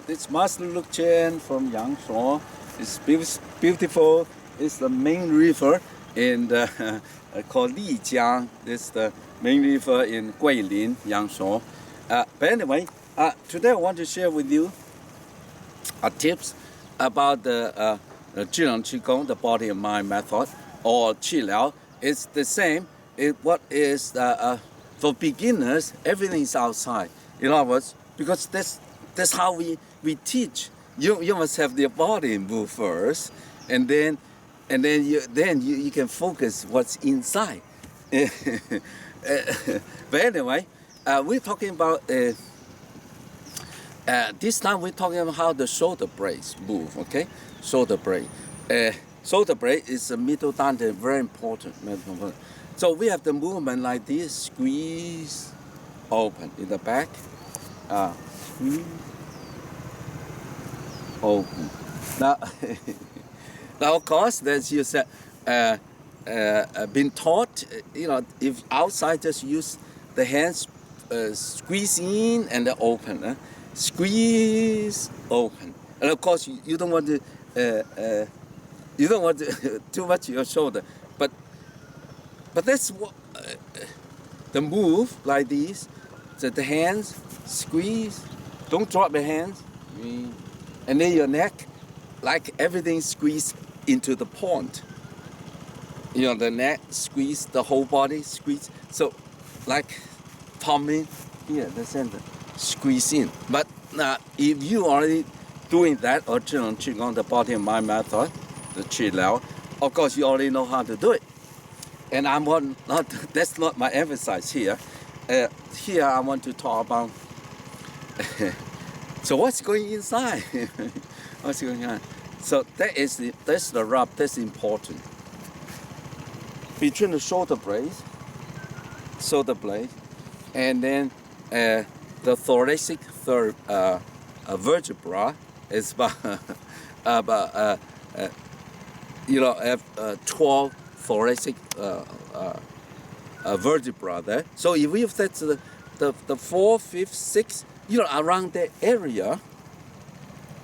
It's Master Luke Chen from Yangshuo. It's beautiful. It's the main river in the called Lijiang. It's the main river in Guilin, Yangshuo. But anyway, today I want to share with you tips about the Qigong, the body and mind method, or Qiliao. It's the same. What is for beginners? Everything is outside. In other words, because that's how we teach. You must have your body move first, and then you can focus what's inside. But anyway, we're talking about this time we're talking about how the shoulder blades move. Okay, shoulder blade. Shoulder blade is a middle dantian, very important. So we have the movement like this: squeeze, open in the back, squeeze, open. Now, now of course, as you said, been taught, if outside just use the hands, squeeze in and then open, squeeze, open, and of course you don't want to too much your shoulder, but that's what the move like this. So the hands squeeze, don't drop the hands, and then your neck, like everything squeeze into the point. The neck squeeze, the whole body squeeze. So like palming here, the center, squeeze in. But if you already doing that or Qigong, the body and mind method, the Qiliao, of course you already know how to do it. And that's not my emphasis here. Here I want to talk about so what's going inside? What's going on? So that's the rub, that's important. Between the shoulder blades, and then the thoracic vertebra is about 12 thoracic vertebra there. So if we set the 4th, 5th, 6th, around the area,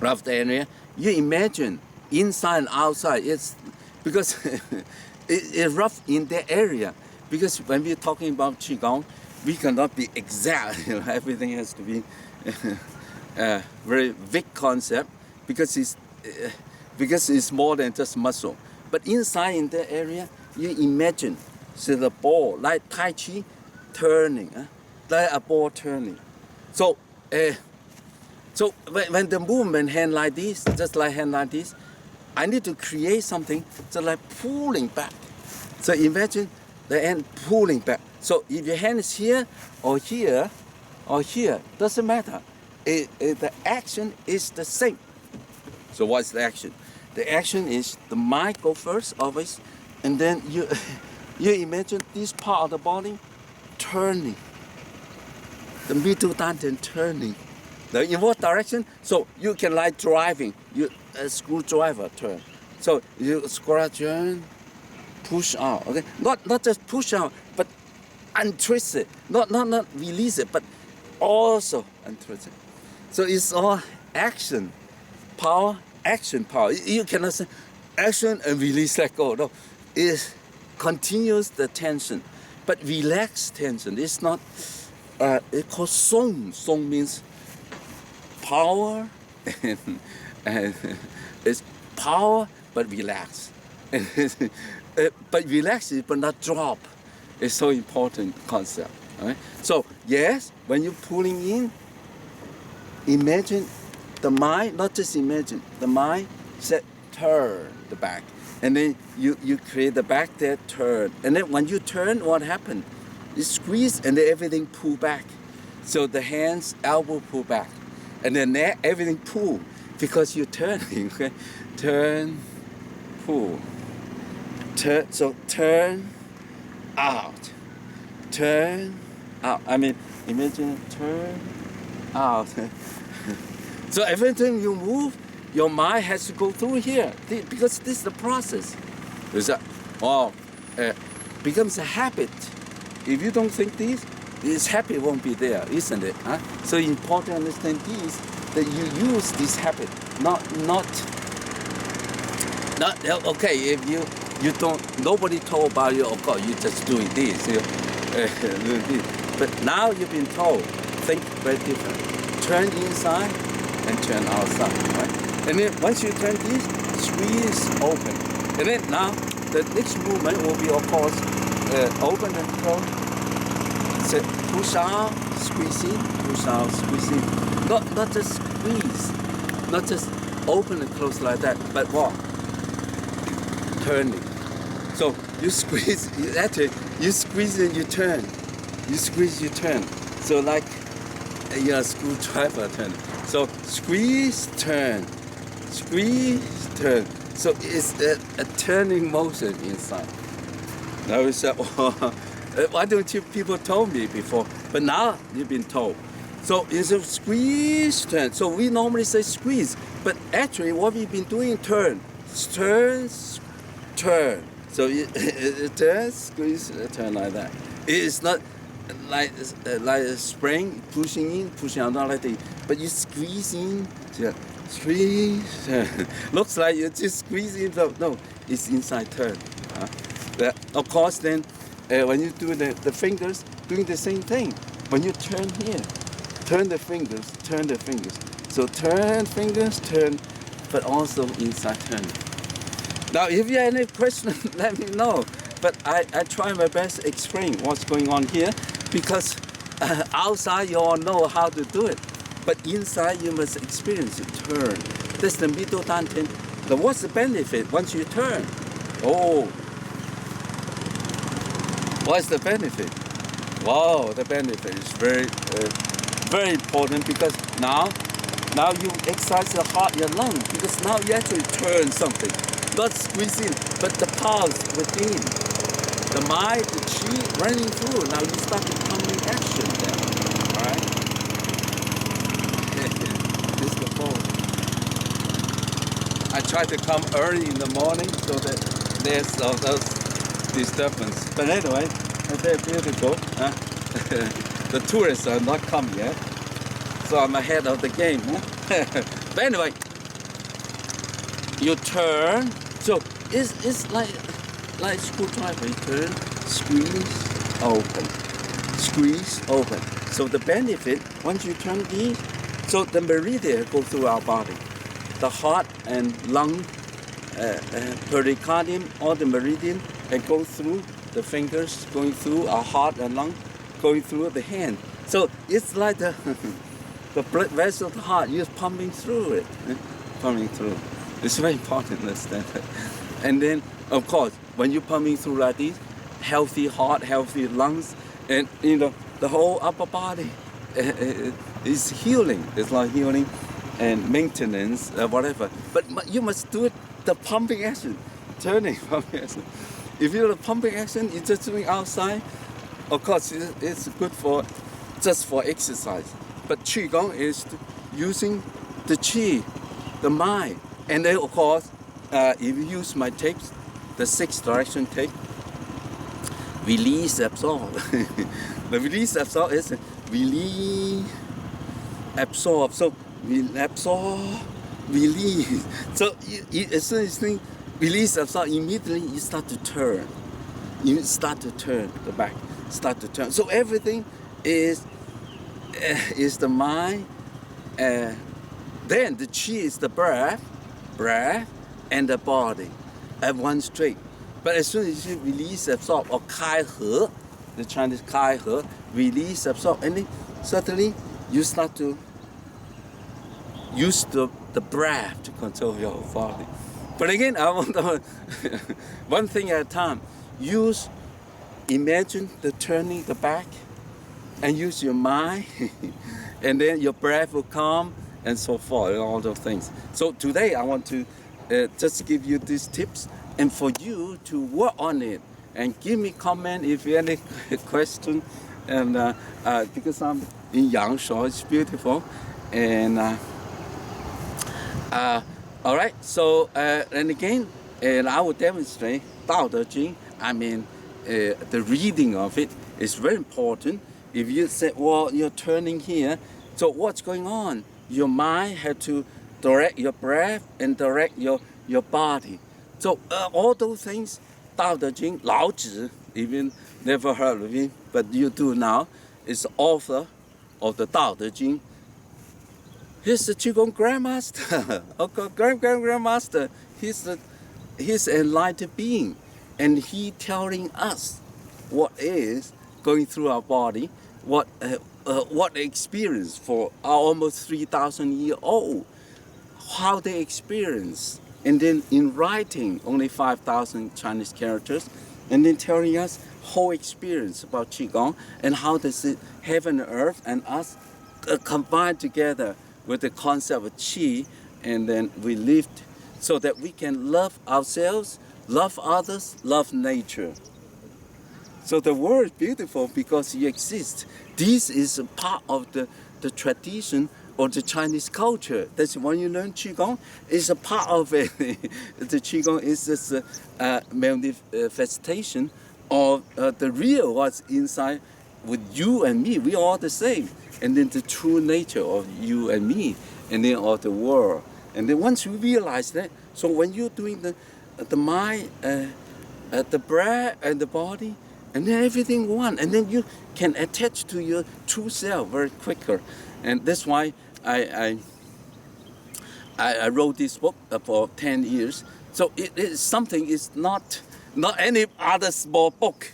rough the area, you imagine inside and outside. It's because it's rough in the area. Because when we're talking about Qigong, we cannot be exact. Everything has to be very big concept because it's more than just muscle. But inside in the area, you imagine the ball like Tai Chi turning, like a ball turning. So when the movement hand like this, just like hand like this, I need to create something just like pulling back. So imagine the hand pulling back. So if your hand is here or here or here, doesn't matter. The action is the same. So what's the action? The action is the mind go first always, and then you imagine this part of the body turning. The middle dantian turning. Now in what direction? So you can like driving, a screwdriver turn. So you scratch turn, push out. Okay, not just push out, but untwist it. Not release it, but also untwist it. So it's all action, power, action, power. You cannot say action and release, let go. No, it continues the tension, but relax tension. It's not. It's called song. Song means power, and it's power but relax. But relax it, but not drop. It's so important concept. Right? So yes, when you're pulling in, imagine the mind, not just imagine, the mind said turn the back. And then you create the back there, turn. And then when you turn, what happened? You squeeze and then everything pull back. So the hands, elbow pull back. And then neck, everything pull. Because you're turning, okay? Turn, pull. Turn, so turn, out. Turn, out. Imagine turn, out. So every time you move, your mind has to go through here because this is the process. Becomes a habit. If you don't think this habit won't be there, isn't it? Huh? So important to understand this that you use this habit, not okay. If you don't, nobody told about you. Of course, you're just doing this. Doing this. But now you've been told, think very different. Turn inside and turn outside, right? And then once you turn this, squeeze open. And then now the next movement will be, of course, open and close. So push out, squeeze in, push out, squeeze in. Not just squeeze, not just open and close like that, but what? Turning. So you squeeze, you squeeze and you turn. You squeeze, you turn. So like a screwdriver turn. So squeeze, turn. Squeeze, turn. So it's a turning motion inside. Now you say, why don't you people told me before? But now you've been told. So it's a squeeze, turn. So we normally say squeeze, but actually what we've been doing, turn. Turn, turn. So it turns, squeeze, turn like that. It's not like a spring, pushing in, pushing out, not like that. But you squeeze in, squeeze, turn. Looks like you just squeeze in. No, it's inside turn. Of course, then when you do the fingers, doing the same thing. When you turn here, turn the fingers, turn the fingers. So turn fingers, turn, but also inside turn. Now, if you have any question, let me know. But I try my best to explain what's going on here, because outside you all know how to do it, but inside you must experience it. Turn. That's the middle Dantian. Now, what's the benefit once you turn? Oh, what's the benefit? Wow, the benefit is very, very important, because now you exercise your heart, your lung, because now you actually turn something. Not squeezing, but the pulse within. The mind, the chi running through. Now you start becoming action there. Alright? This is the phone. I try to come early in the morning so that there's all those disturbance. But anyway, they're beautiful. Huh? The tourists are not come yet. So I'm ahead of the game. Huh? But anyway, you turn. So it's like screwdriver. You turn, squeeze, open, squeeze, open. So the benefit, once you turn these, so the meridian go through our body, the heart and lung, pericardium, all the meridian, and go through the fingers, going through our heart and lung, going through the hand. So it's like the blood vessel of the heart, you're pumping through it, pumping through. It's very important to understand that. And then, of course, when you're pumping through like this, healthy heart, healthy lungs, and the whole upper body is healing. It's like healing and maintenance, whatever. But you must do it, the pumping action, turning pumping action. If you're the pumping action, you're just doing outside, of course, it's good for just for exercise. But Qigong is using the Qi, the mind. And then, of course, if you use my tapes, the 6 direction tape, release, absorb. The release, absorb is release, absorb. So, absorb, release. So, as soon as you release, absorb, immediately you start to turn. You start to turn the back, start to turn. So, everything is the mind. Then the Qi is the breath, and the body at one straight. But as soon as you release, absorb, or kai he, the Chinese kai he, release, absorb, and then suddenly you start to use the breath to control your whole body. But again, I want to one thing at a time. Imagine the turning the back, and use your mind, and then your breath will come, and so forth, and all those things. So today I want to just give you these tips, and for you to work on it, and give me comment if you have any question. And because I'm in Yangshuo, it's beautiful, and all right. So and again, and I will demonstrate Dao De Jing. I mean, the reading of it is very important. If you say, well, you're turning here, so what's going on? your mind has to direct your breath and direct your body. So all those things, Tao Te Ching, Lao Tzu, even never heard of him, but you do now, is author of the Tao Te Ching. He's the Qigong grandmaster, okay, grandmaster. He's enlightened being, and he telling us what is going through our body, what experience for almost 3,000 years old, how they experience, and then in writing only 5,000 Chinese characters, and then telling us whole experience about Qigong and how does it heaven and earth and us combine together with the concept of Qi, and then we lived so that we can love ourselves, love others, love nature. So the world is beautiful because it exists. This is a part of the tradition or the Chinese culture. That's when you learn Qigong, it's a part of it. The Qigong is just a manifestation of the real what's inside with you and me. We are all the same. And then the true nature of you and me, and then of the world. And then once you realize that, so when you're doing the mind, the breath and the body, and then everything one, and then you can attach to your true self very quicker. And that's why I wrote this book for 10 years. So it is something, it's not any other small book.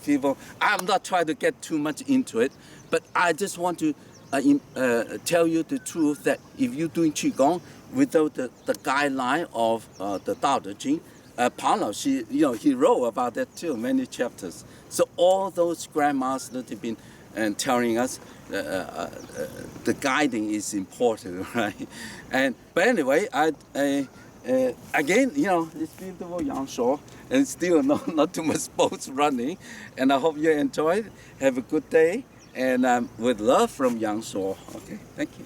People, I'm not trying to get too much into it, but I just want to tell you the truth that if you're doing Qigong without the guideline of the Tao Te Ching, Palo, he wrote about that too, many chapters. So all those grandmasters have been telling us the guiding is important, right? But anyway, again, it's beautiful Yangshore, and still not too much boats running. And I hope you enjoy it. Have a good day, and with love from Yangshore. Okay, thank you.